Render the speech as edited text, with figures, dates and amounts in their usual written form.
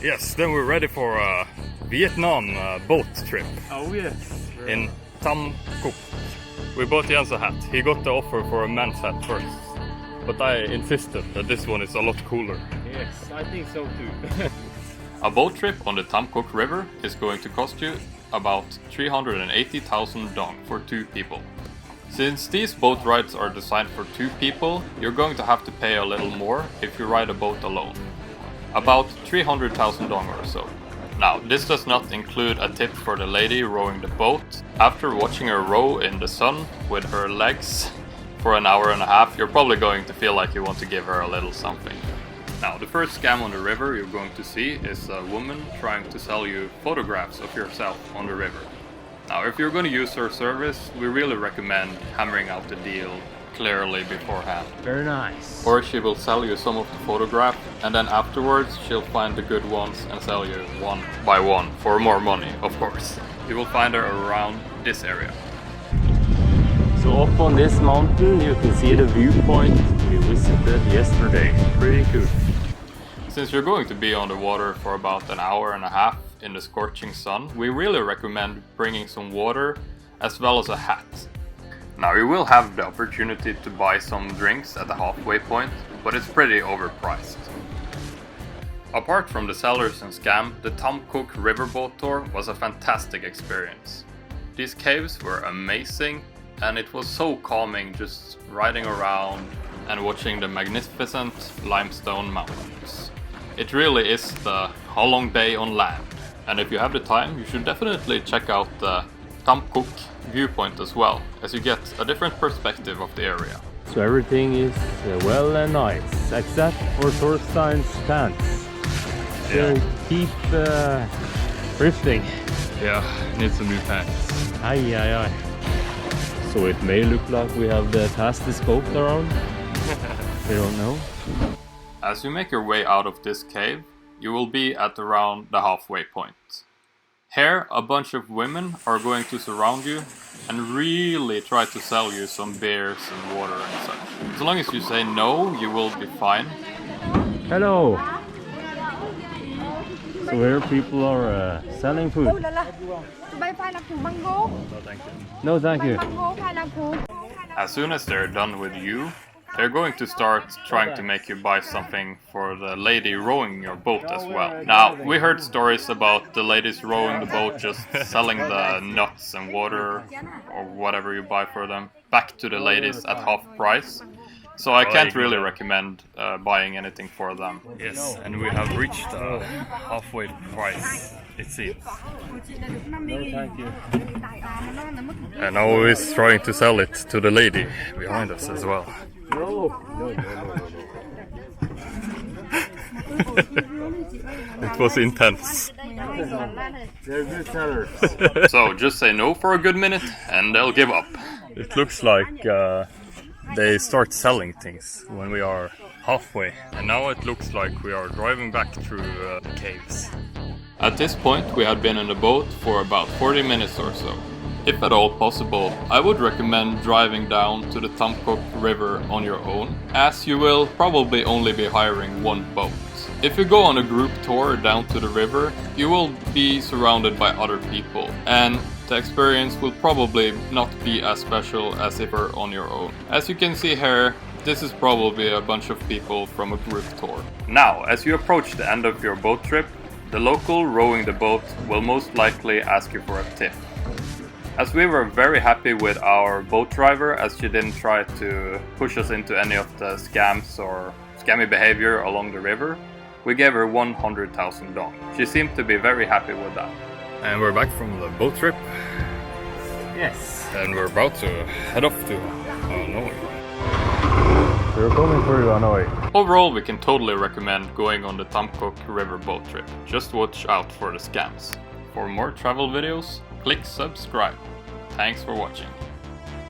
Yes, then we're ready for a Vietnam boat trip. Oh yes. In Tam Coc. We bought Jens a hat. He got the offer for a man's hat first. But I insisted that this one is a lot cooler. Yes, I think so too. A boat trip on the Tam Coc River is going to cost you about 380,000 dong for 2 people. Since these boat rides are designed for 2 people, you're going to have to pay a little more if you ride a boat alone. About 300,000 dong or so. Now, this does not include a tip for the lady rowing the boat. After watching her row in the sun with her legs for an hour and a half, you're probably going to feel like you want to give her a little something. Now, the first scam on the river you're going to see is a woman trying to sell you photographs of yourself on the river. Now, if you're going to use her service, we really recommend hammering out the deal clearly beforehand. Very nice. Or she will sell you some of the photographs, and then afterwards she'll find the good ones and sell you one by one for more money, of course. You will find her around this area. So up on this mountain you can see the viewpoint we visited yesterday. Pretty cool. Since you're going to be on the water for about an hour and a half in the scorching sun, we really recommend bringing some water as well as a hat. Now, you will have the opportunity to buy some drinks at the halfway point, but it's pretty overpriced. Apart from the sellers and scam, the Tam Coc riverboat tour was a fantastic experience. These caves were amazing, and it was so calming just riding around and watching the magnificent limestone mountains. It really is the Halong Bay on land, and if you have the time, you should definitely check out the Tam Coc viewpoint as well, as you get a different perspective of the area. So everything is well and nice, except for Thorstein's pants. Yeah. So keep thrifting. Yeah, need some new pants. Aye, aye, aye. So it may look like we have the fastest boat around. We don't know. As you make your way out of this cave, you will be at around the halfway point. Here, a bunch of women are going to surround you and really try to sell you some beers and water and such. As long as you say no, you will be fine. Hello! So here people are selling food. No, thank you. As soon as they're done with you, they're going to start trying to make you buy something for the lady rowing your boat as well. Now, we heard stories about the ladies rowing the boat just selling the nuts and water or whatever you buy for them back to the ladies at half price. So I can't really recommend buying anything for them. Yes, and we have reached a halfway price, it seems. No, thank you. And now he's trying to sell it to the lady behind us as well. No. It was intense. They're good sellers. So just say no for a good minute and they'll give up. It looks like they start selling things when we are halfway. And now it looks like we are driving back through the caves. At this point we had been in the boat for about 40 minutes or so. If at all possible, I would recommend driving down to the Tam Coc River on your own, as you will probably only be hiring one boat. If you go on a group tour down to the river, you will be surrounded by other people, and the experience will probably not be as special as if you're on your own. As you can see here, this is probably a bunch of people from a group tour. Now, as you approach the end of your boat trip, the local rowing the boat will most likely ask you for a tip. As we were very happy with our boat driver, as she didn't try to push us into any of the scams or scammy behavior along the river, we gave her 100,000 dong. She seemed to be very happy with that. And we're back from the boat trip. Yes. And we're about to head off to Hanoi. We're coming for Hanoi. Overall, we can totally recommend going on the Tam Coc River boat trip. Just watch out for the scams. For more travel videos, click subscribe. Thanks for watching.